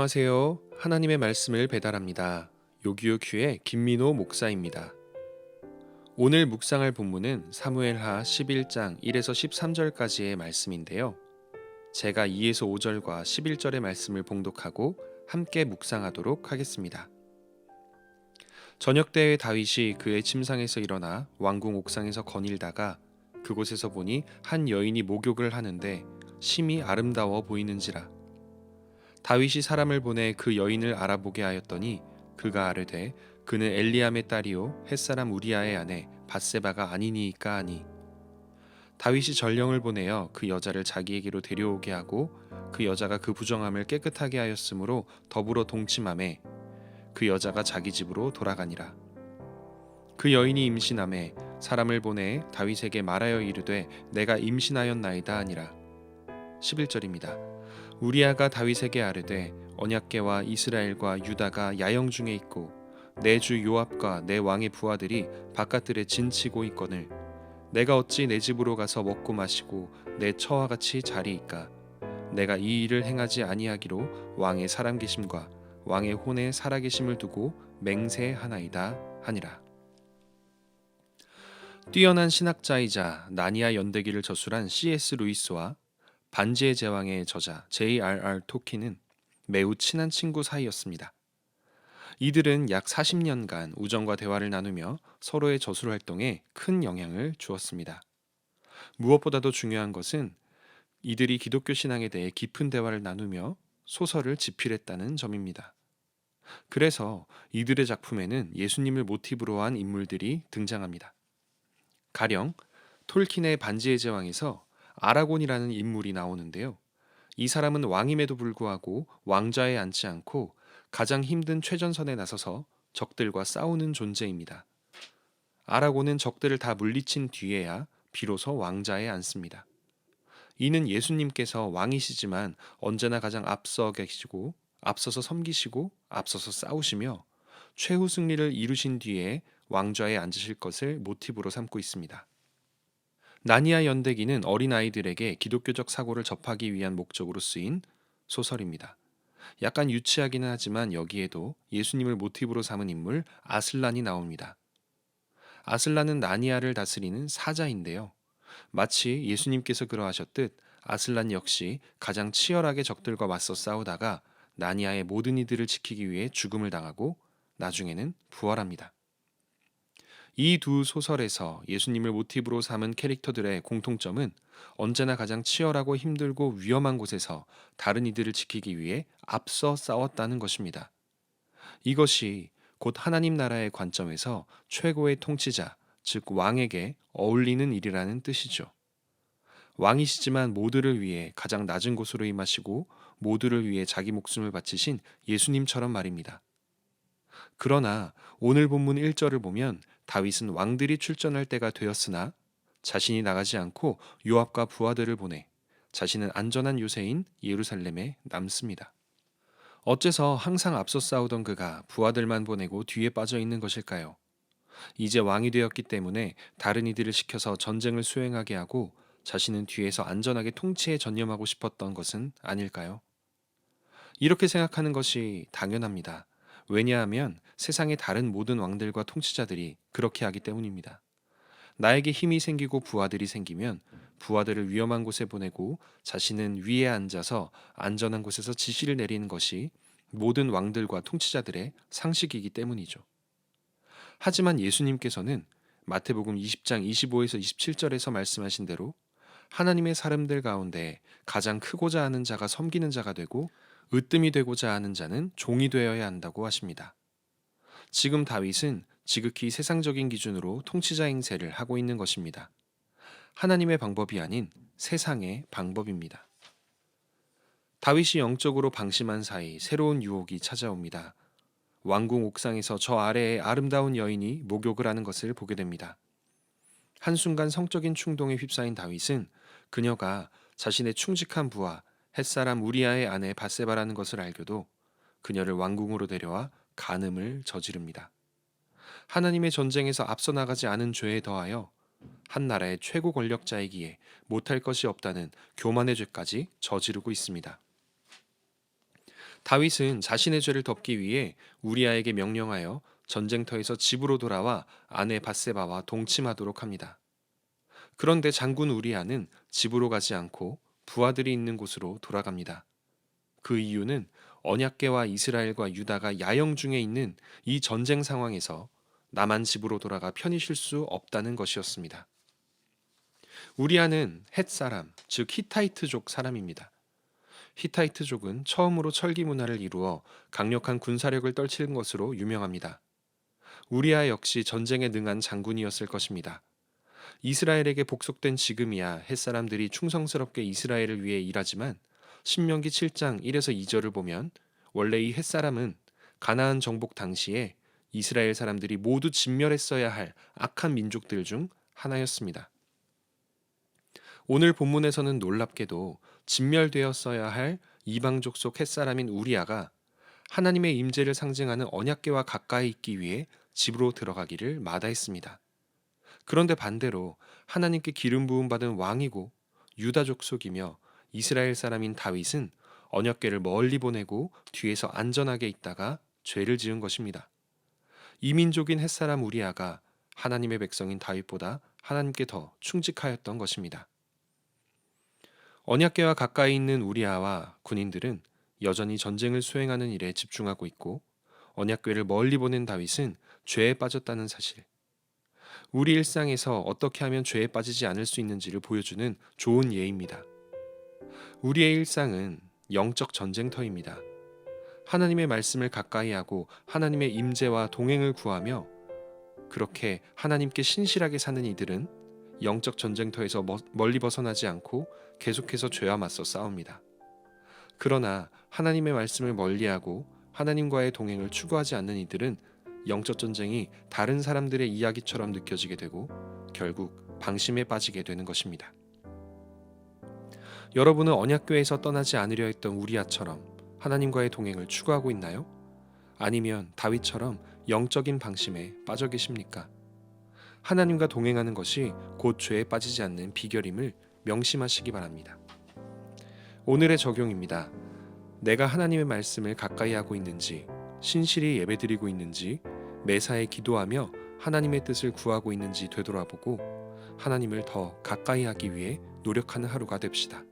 안녕하세요. 하나님의 말씀을 배달합니다. 요기요큐의 김민호 목사입니다. 오늘 묵상할 본문은 사무엘하 11장 1에서 13절까지의 말씀인데요. 제가 2에서 5절과 11절의 말씀을 봉독하고 함께 묵상하도록 하겠습니다. 저녁 때에 다윗이 그의 침상에서 일어나 왕궁 옥상에서 거닐다가 그곳에서 보니 한 여인이 목욕을 하는데 심히 아름다워 보이는지라. 다윗이 사람을 보내 그 여인을 알아보게 하였더니 그가 아뢰되 그는 엘리암의 딸이요 햇사람 우리아의 아내 밧세바가 아니니이까 하니, 다윗이 전령을 보내어 그 여자를 자기에게로 데려오게 하고 그 여자가 그 부정함을 깨끗하게 하였으므로 더불어 동침하매 그 여자가 자기 집으로 돌아가니라. 그 여인이 임신하매 사람을 보내 다윗에게 말하여 이르되 내가 임신하였나이다 하니라. 11절입니다. 우리아가 다윗에게 아뢰되 언약궤와 이스라엘과 유다가 야영 중에 있고 내 주 요압과 내 왕의 부하들이 바깥들에 진치고 있거늘 내가 어찌 내 집으로 가서 먹고 마시고 내 처와 같이 자리이까. 내가 이 일을 행하지 아니하기로 왕의 살아계심과 왕의 혼에 살아계심을 두고 맹세하나이다 하니라. 뛰어난 신학자이자 나니아 연대기를 저술한 C.S. 루이스와 반지의 제왕의 저자 J.R.R. 토키는 매우 친한 친구 사이였습니다. 이들은 약 40년간 우정과 대화를 나누며 서로의 저술 활동에 큰 영향을 주었습니다. 무엇보다도 중요한 것은 이들이 기독교 신앙에 대해 깊은 대화를 나누며 소설을 집필했다는 점입니다. 그래서 이들의 작품에는 예수님을 모티브로 한 인물들이 등장합니다. 가령 톨킨의 반지의 제왕에서 아라곤이라는 인물이 나오는데요. 이 사람은 왕임에도 불구하고 왕좌에 앉지 않고 가장 힘든 최전선에 나서서 적들과 싸우는 존재입니다. 아라곤은 적들을 다 물리친 뒤에야 비로소 왕좌에 앉습니다. 이는 예수님께서 왕이시지만 언제나 가장 앞서 계시고 앞서서 섬기시고 앞서서 싸우시며 최후 승리를 이루신 뒤에 왕좌에 앉으실 것을 모티브로 삼고 있습니다. 나니아 연대기는 어린아이들에게 기독교적 사고를 접하기 위한 목적으로 쓰인 소설입니다. 약간 유치하기는 하지만 여기에도 예수님을 모티브로 삼은 인물 아슬란이 나옵니다. 아슬란은 나니아를 다스리는 사자인데요. 마치 예수님께서 그러하셨듯 아슬란 역시 가장 치열하게 적들과 맞서 싸우다가 나니아의 모든 이들을 지키기 위해 죽음을 당하고 나중에는 부활합니다. 이 두 소설에서 예수님을 모티브로 삼은 캐릭터들의 공통점은 언제나 가장 치열하고 힘들고 위험한 곳에서 다른 이들을 지키기 위해 앞서 싸웠다는 것입니다. 이것이 곧 하나님 나라의 관점에서 최고의 통치자, 즉 왕에게 어울리는 일이라는 뜻이죠. 왕이시지만 모두를 위해 가장 낮은 곳으로 임하시고 모두를 위해 자기 목숨을 바치신 예수님처럼 말입니다. 그러나 오늘 본문 1절을 보면 다윗은 왕들이 출전할 때가 되었으나 자신이 나가지 않고 요압과 부하들을 보내 자신은 안전한 요새인 예루살렘에 남습니다. 어째서 항상 앞서 싸우던 그가 부하들만 보내고 뒤에 빠져 있는 것일까요? 이제 왕이 되었기 때문에 다른 이들을 시켜서 전쟁을 수행하게 하고 자신은 뒤에서 안전하게 통치에 전념하고 싶었던 것은 아닐까요? 이렇게 생각하는 것이 당연합니다. 왜냐하면 세상의 다른 모든 왕들과 통치자들이 그렇게 하기 때문입니다. 나에게 힘이 생기고 부하들이 생기면 부하들을 위험한 곳에 보내고 자신은 위에 앉아서 안전한 곳에서 지시를 내리는 것이 모든 왕들과 통치자들의 상식이기 때문이죠. 하지만 예수님께서는 마태복음 20장 25에서 27절에서 말씀하신 대로 하나님의 사람들 가운데 가장 크고자 하는 자가 섬기는 자가 되고 으뜸이 되고자 하는 자는 종이 되어야 한다고 하십니다. 지금 다윗은 지극히 세상적인 기준으로 통치자 행세를 하고 있는 것입니다. 하나님의 방법이 아닌 세상의 방법입니다. 다윗이 영적으로 방심한 사이 새로운 유혹이 찾아옵니다. 왕궁 옥상에서 저 아래에 아름다운 여인이 목욕을 하는 것을 보게 됩니다. 한순간 성적인 충동에 휩싸인 다윗은 그녀가 자신의 충직한 부하 햇사람 우리아의 아내 밧세바라는 것을 알고도 그녀를 왕궁으로 데려와 간음을 저지릅니다. 하나님의 전쟁에서 앞서 나가지 않은 죄에 더하여 한 나라의 최고 권력자이기에 못할 것이 없다는 교만의 죄까지 저지르고 있습니다. 다윗은 자신의 죄를 덮기 위해 우리아에게 명령하여 전쟁터에서 집으로 돌아와 아내 밧세바와 동침하도록 합니다. 그런데 장군 우리아는 집으로 가지 않고 부하들이 있는 곳으로 돌아갑니다. 그 이유는 언약궤와 이스라엘과 유다가 야영 중에 있는 이 전쟁 상황에서 나만 집으로 돌아가 편히 쉴 수 없다는 것이었습니다. 우리아는 헷 사람, 즉 히타이트족 사람입니다. 히타이트족은 처음으로 철기 문화를 이루어 강력한 군사력을 떨치는 것으로 유명합니다. 우리아 역시 전쟁에 능한 장군이었을 것입니다. 이스라엘에게 복속된 지금이야 헷사람들이 충성스럽게 이스라엘을 위해 일하지만 신명기 7장 1에서 2절을 보면 원래 이 헷사람은 가나안 정복 당시에 이스라엘 사람들이 모두 진멸했어야 할 악한 민족들 중 하나였습니다. 오늘 본문에서는 놀랍게도 진멸되었어야 할 이방족 속 헷사람인 우리아가 하나님의 임재를 상징하는 언약궤와 가까이 있기 위해 집으로 들어가기를 마다했습니다. 그런데 반대로 하나님께 기름 부음 받은 왕이고 유다 족속이며 이스라엘 사람인 다윗은 언약궤를 멀리 보내고 뒤에서 안전하게 있다가 죄를 지은 것입니다. 이민족인 헷사람 우리아가 하나님의 백성인 다윗보다 하나님께 더 충직하였던 것입니다. 언약궤와 가까이 있는 우리아와 군인들은 여전히 전쟁을 수행하는 일에 집중하고 있고 언약궤를 멀리 보낸 다윗은 죄에 빠졌다는 사실, 우리 일상에서 어떻게 하면 죄에 빠지지 않을 수 있는지를 보여주는 좋은 예입니다. 우리의 일상은 영적 전쟁터입니다. 하나님의 말씀을 가까이 하고 하나님의 임재와 동행을 구하며 그렇게 하나님께 신실하게 사는 이들은 영적 전쟁터에서 멀리 벗어나지 않고 계속해서 죄와 맞서 싸웁니다. 그러나 하나님의 말씀을 멀리하고 하나님과의 동행을 추구하지 않는 이들은 영적 전쟁이 다른 사람들의 이야기처럼 느껴지게 되고 결국 방심에 빠지게 되는 것입니다. 여러분은 언약궤에서 떠나지 않으려 했던 우리아처럼 하나님과의 동행을 추구하고 있나요? 아니면 다윗처럼 영적인 방심에 빠져 계십니까? 하나님과 동행하는 것이 곧 죄에 빠지지 않는 비결임을 명심하시기 바랍니다. 오늘의 적용입니다. 내가 하나님의 말씀을 가까이 하고 있는지, 신실히 예배드리고 있는지, 매사에 기도하며 하나님의 뜻을 구하고 있는지 되돌아보고 하나님을 더 가까이 하기 위해 노력하는 하루가 됩시다.